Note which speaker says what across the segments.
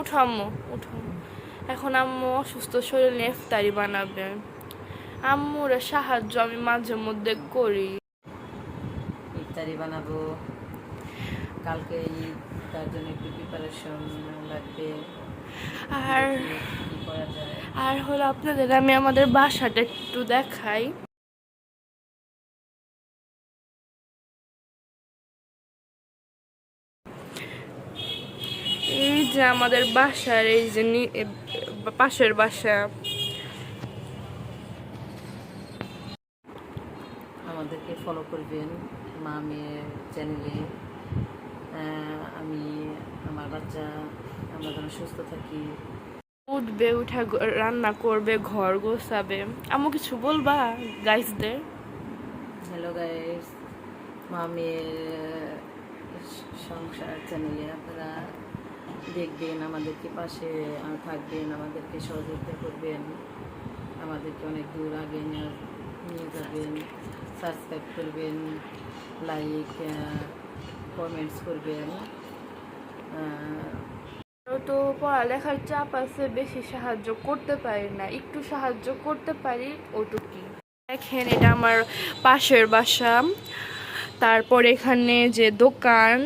Speaker 1: উঠো আম্মু, উঠো। এখন আম্মু অসুস্থ শরীর নিয়ে ইফতারি বানাবে। আম্মুর সাহায্য আমি মাঝে মধ্যে করি।
Speaker 2: ইফতারি বানাবো, কালকে ঈদ, তার জন্য একটু প্রিপারেশন লাগবে।
Speaker 1: আর
Speaker 2: কি করা যায়?
Speaker 1: আর হলো আপনাদের আমি আমাদের বাসাটা একটু দেখাই। এই যে আমাদের বাসার এই যে পাশের বাসা।
Speaker 2: আমাদেরকে ফলো করবেন মা মেয়ের চ্যানেলে। আমি আমার বাচ্চা আমরা যেন সুস্থ থাকি।
Speaker 1: উঠবে, উঠা রান্না করবে, ঘর গোছাবে। আম্মু কিছু বলবা গাইসদের?
Speaker 2: হ্যালো গাইস, মা মেয়ের সংসার চ্যানেলে আপনারা দেখবেন, আমাদেরকে পাশে থাকবেন, আমাদেরকে সহযোগিতা করবেন, আমাদেরকে অনেক দূর আগে নিয়ে যাবেন। সাবস্ক্রাইব করবেন, লাইক কমেন্টস করবেন।
Speaker 1: তো পড়ালেখার চাপ আছে, বেশি সাহায্য করতে পারি না, একটু সাহায্য করতে পারি ওটুকুই। দেখেন এটা আমার পাশের বাসা। তারপর এখানে যে দোকান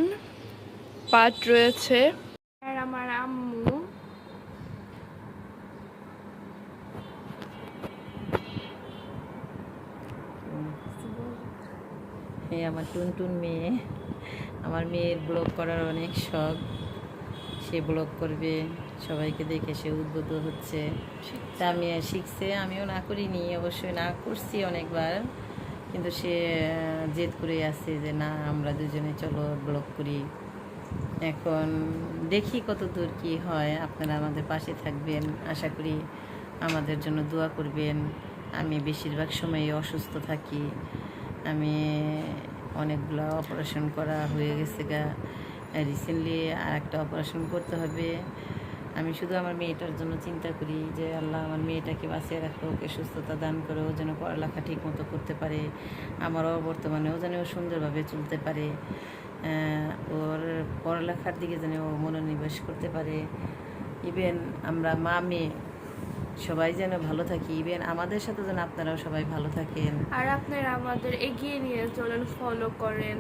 Speaker 1: পাট রয়েছে। আর আমার আম্মু।
Speaker 2: এই আমার টুনটুন মেয়ে, আমার মেয়ের ব্লগ করার অনেক শখ। সে ব্লগ করবে, সবাইকে দেখে সে উদ্বুদ্ধ হচ্ছে। তা আমি শিখছে, আমিও না করিনি, অবশ্যই না করছি অনেকবার, কিন্তু সে জেদ করে আছে যে না আমরা দুজনে চলো ব্লগ করি। এখন দেখি কত দূর কী হয়। আপনারা আমাদের পাশে থাকবেন, আশা করি আমাদের জন্য দোয়া করবেন। আমি বেশিরভাগ সময়ই অসুস্থ থাকি। আমি অনেকগুলো অপারেশন করা হয়ে গেছে গা, রিসেন্টলি আর একটা অপারেশন করতে হবে। আমি শুধু আমার মেয়েটার জন্য চিন্তা করি যে আল্লাহ আমার মেয়েটাকে বাঁচিয়ে রাখো, ওকে সুস্থতা দান করো, ও যেন পড়ালেখা ঠিক মতো করতে পারে, আমারও বর্তমানে ও যেন ও সুন্দরভাবে চলতে পারে, ওর পড়ালেখার দিকে যেন ও মনোনিবেশ করতে পারে। ইভেন আমরা মা মেয়ে সবাই যেন ভালো থাকি, ইভেন আমাদের সাথে যেন আপনারাও সবাই ভালো থাকেন।
Speaker 1: আর আপনারা আমাদের এগিয়ে নিয়ে চলেন, ফলো করেন,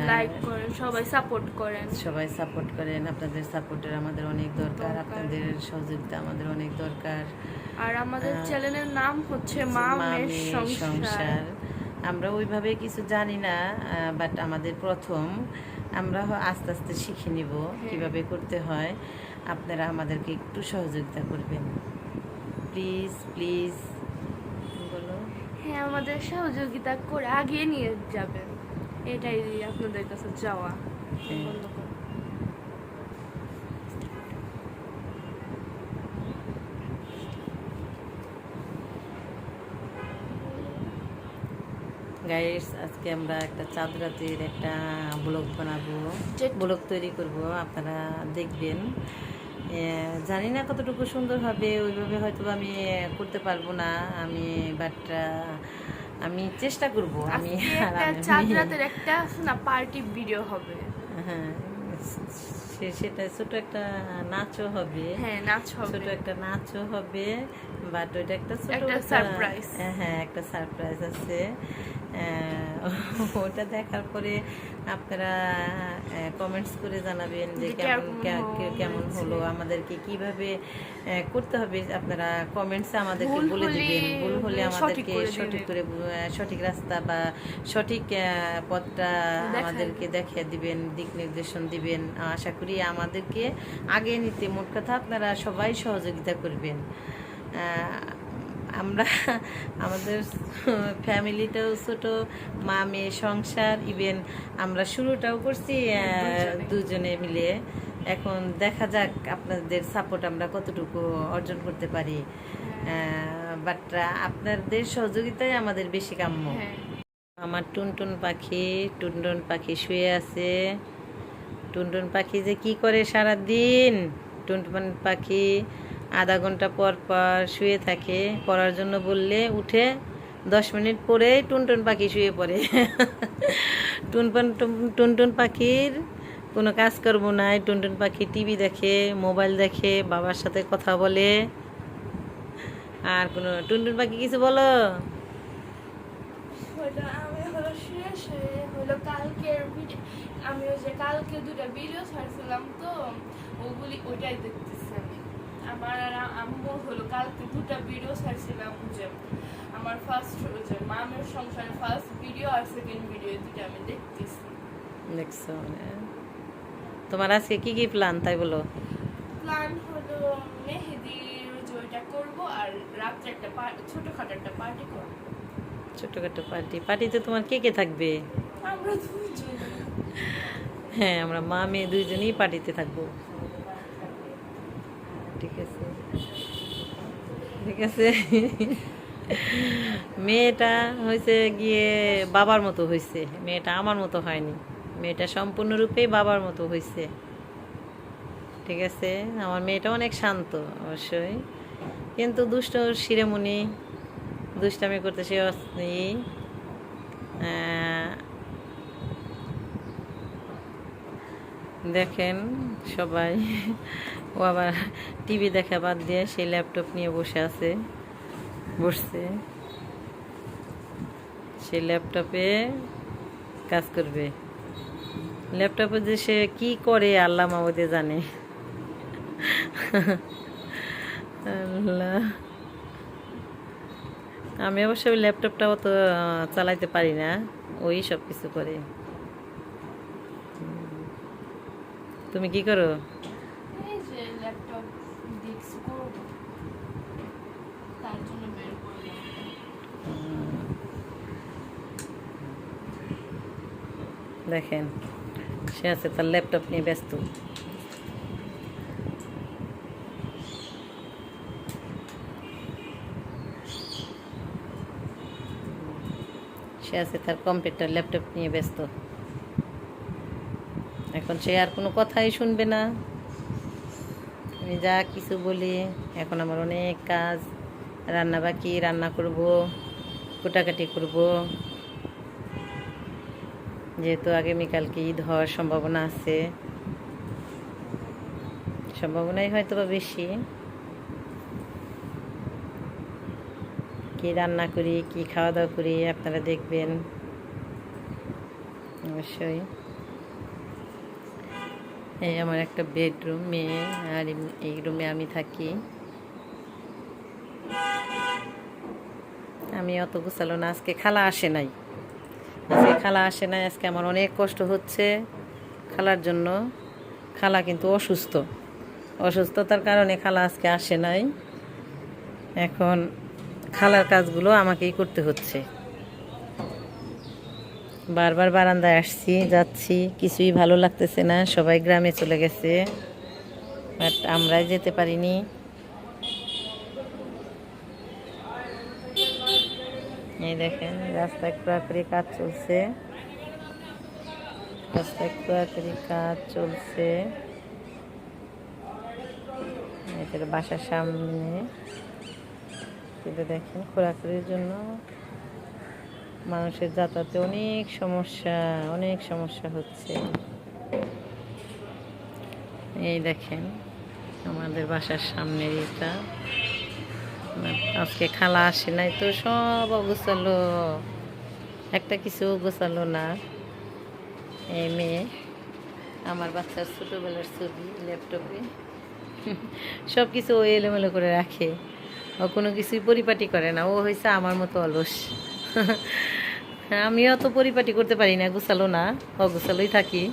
Speaker 1: লাইক করেন, সবাই সাপোর্ট করেন।
Speaker 2: সবাই সাপোর্ট করেন, আপনাদের সাপোর্টের আমাদের অনেক দরকার, আপনাদের সহযোগিতা আমাদের অনেক দরকার।
Speaker 1: আর আমাদের চ্যানেলের নাম হচ্ছে মা মেয়ের সংসার।
Speaker 2: আমরা ওইভাবে কিছু জানি না, বাট আমাদের প্রথম, আমরা আস্তে আস্তে শিখে নিব কিভাবে করতে হয়। আপনারা আমাদেরকে একটু সহযোগিতা করবেন, প্লিজ প্লিজ। বলো।
Speaker 1: হ্যাঁ, আমাদের সহযোগিতা করে আগিয়ে নিয়ে যাবেন, এটাই আপনাদের কাছে চাওয়া।
Speaker 2: গাইস, আজকে আমরা একটা চাঁদ রাতের একটা ব্লগ বানাবো, ব্লগ তৈরি করব, আপনারা দেখবেন। জানি না কতটুকু সুন্দর হবে, ওইভাবে হয়তো আমি করতে পারবো না আমি, বাট আমি চেষ্টা করব। আমি
Speaker 1: চাঁদ রাতের একটা পার্টি ভিডিও হবে।
Speaker 2: হ্যাঁ, সেটা ছোট একটা নাচও হবে।
Speaker 1: হ্যাঁ, নাচ হবে,
Speaker 2: ছোট একটা নাচও হবে, বাট ওইটা একটা ছোট
Speaker 1: সারপ্রাইজ।
Speaker 2: হ্যাঁ, একটা সারপ্রাইজ আছে। ওটা দেখার পরে আপনারা কমেন্টস করে জানাবেন যে কেমন হলো, আমাদেরকে কিভাবে করতে হবে। আপনারা কমেন্টসে আমাদেরকে বলে দিবেন, ভুল হলে আমাদেরকে সঠিক করে সঠিক রাস্তা বা সঠিক পথটা আমাদেরকে দেখিয়ে দিবেন, দিক নির্দেশন দিবেন। আশা করি আমাদেরকে আগে নিতে, মোট কথা আপনারা সবাই সহযোগিতা করবেন। আমরা আমাদের ফ্যামিলিটাও ছোট, মা মেয়ে সংসার, ইভেন আমরা শুরুটাও করছি দুজনে মিলে। এখন দেখা যাক আপনাদের সাপোর্ট আমরা কতটুকু অর্জন করতে পারি, বাট আপনাদের সহযোগিতাই আমাদের বেশি কাম্য। আমার টুনটুন পাখি শুয়ে আছে। টুনটুন পাখি যে কি করে সারাদিন, টুনটুন পাখি আধা ঘন্টা পর পর শুয়ে থাকে, পড়ার জন্য বললে উঠে 10 মিনিট পরেই টুনটুন পাখি শুয়ে পড়ে। টুনটুন পাখির কোনো কাজ করবো নাই, টুনটুন পাখি টিভি দেখে, মোবাইল দেখে, বাবার সাথে কথা বলে। আর কোনো টুনটুন পাখি কিছু বলো।
Speaker 1: আমি হলো শেষ হলো কালকের আমি ওই যে কালকে দুটা ভিডিও ছাড়ছিলাম তো ওইটাই দেখতেছি আমি। আমার আর আম্মু হলো কালকে দুটা ভিডিও ছাড়ছিলাম, যে আমার ফার্স্ট যে মামের সংসারের ফার্স্ট ভিডিও আর সেকেন্ড ভিডিও, দুটো আমি দেখতেছি।
Speaker 2: দেখছো? তোমার আজকে কি কি প্ল্যান তাই বলো।
Speaker 1: প্ল্যান হলো মেহেদির যে ওইটা করবো, আর রাত্রে একটা ছোটখাটো একটা পার্টি করবো।
Speaker 2: ছোটখাটো পার্টিতে তোমার কে কে থাকবে?
Speaker 1: আমরা দুইজন।
Speaker 2: হ্যাঁ, আমরা মা মেয়ে দুইজনই পার্টিতে থাকবো। ঠিক আছে, ঠিক আছে। মেয়েটা হয়েছে গিয়ে বাবার মতো হয়েছে, মেয়েটা আমার মতো হয়নি। মেয়েটা সম্পূর্ণরূপে বাবার মতো হয়েছে। ঠিক আছে, আমার মেয়েটা অনেক শান্ত অবশ্যই, কিন্তু দুষ্ট শিরেমণি, দুষ্টামি করতে সে দেখেন সবাই। ও আবার টিভি দেখা বাদ দিয়ে সেই ল্যাপটপ নিয়ে বসছে। সেই ল্যাপটপে কাজ করবে। ল্যাপটপে যে সে কি করে আল্লাহ মাহবুদে জানে। আল্লাহ, আমি অবশ্য ওই ল্যাপটপটা অত চালাইতে পারি না, ওই সব কিছু করে। তুমি কি করো?
Speaker 1: এই যে ল্যাপটপ ডিস্ক করবো, তার জন্য বের করলাম।
Speaker 2: দেখেন সে আছে তার ল্যাপটপ নিয়ে ব্যস্ত। সে আছে তার কম্পিউটার ল্যাপটপ নিয়ে ব্যস্ত। এখন সে আর কোনো কথাই শুনবে না, আমি যা কিছু বলি। এখন আমার অনেক কাজ, রান্না বাকি, রান্না করব, কুটাকাটি করব, যেহেতু আগামীকালকে ঈদ হওয়ার সম্ভাবনা আছে, সম্ভাবনাই হয়তো বা বেশি। কি রান্না করি, কি খাওয়া দাওয়া করি আপনারা দেখবেন অবশ্যই। এই আমার একটা বেডরুম, মেয়ে আর এই রুমে আমি থাকি। আমি অত গোছালো না, আজকে খালা আসে নাই। আজকে আমার অনেক কষ্ট হচ্ছে খালার জন্য। খালা কিন্তু অসুস্থতার কারণে খালা আজকে আসে নাই। এখন খালার কাজগুলো আমাকেই করতে হচ্ছে। বারবার বারান্দায় আসছি যাচ্ছি, কিছুই ভালো লাগতেছে না। সবাই গ্রামে চলে গেছে, বাট আমরাই যেতে পারিনি। এই দেখেন রাস্তায় খোঁড়াখুড়ি কাজ চলছে, এটা বাসার সামনে। কিন্তু দেখেন খোঁড়াখুড়ির জন্য মানুষের যাতায়াতে অনেক সমস্যা হচ্ছে। এই দেখেন আমাদের বাসার সামনের এটা। আজকে খালা আসে নাই তো সব অগোছালো, একটা কিছু গোছালো না। এই মেয়ে আমার বাচ্চার ছোটোবেলার ছবি ল্যাপটপে, সব কিছু ও এলোমেলো করে রাখে। ও কোনো কিছুই পরিপাটি করে না, ও হয়েছে আমার মতো অলস। আমিও অত পরিপাটি করতে পারি না, গোছালো না, অগোছালোই থাকি।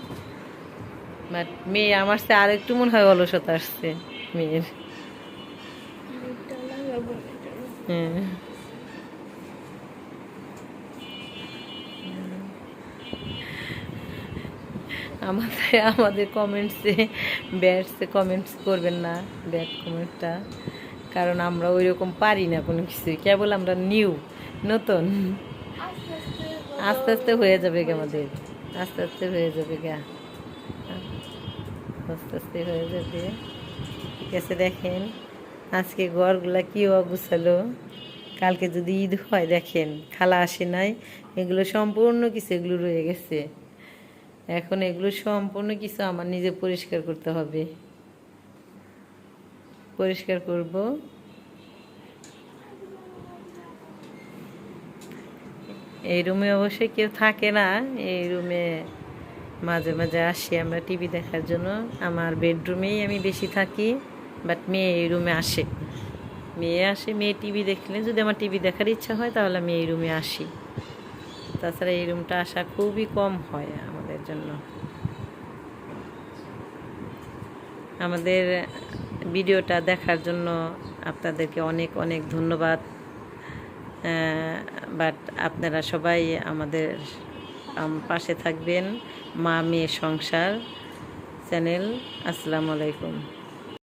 Speaker 2: বাট মেয়ে আমার সে আর একটু মনে হয় অলসতা আসছে মেয়ের। হ্যাঁ, আমাদের কমেন্টস করবেন না, ব্যাড কমেন্টটা, কারণ আমরা ওই রকম পারি না কোনো কিছুই, কেবল আমরা নতুন। আস্তে আস্তে হয়ে যাবে গে আমাদের, আস্তে আস্তে হয়ে যাবে। ঠিক আছে, দেখেন আজকে ঘরগুলা কি অগুছালো। কালকে যদি ঈদ হয়, দেখেন খালা আসে নাই, এগুলো সম্পূর্ণ কিছু এগুলো রয়ে গেছে। এখন এগুলো সম্পূর্ণ কিছু আমার নিজে পরিষ্কার করতে হবে, পরিষ্কার করব। এই রুমে অবশ্যই কেউ থাকে না, এই রুমে মাঝে মাঝে আসি আমরা টিভি দেখার জন্য। আমার বেডরুমেই আমি বেশি থাকি, বাট মেয়ে এই রুমে আসে, মেয়ে টিভি দেখলে যদি আমার টিভি দেখার ইচ্ছা হয় তাহলে আমি এই রুমে আসি। তাছাড়া এই রুমটা আসা খুবই কম হয় আমাদের জন্য। আমাদের ভিডিওটা দেখার জন্য আপনাদেরকে অনেক অনেক ধন্যবাদ। বাট আপনারা সবাই আমাদের পাশে থাকবেন। মা মেয়ে সংসার চ্যানেল। আসসালামু আলাইকুম।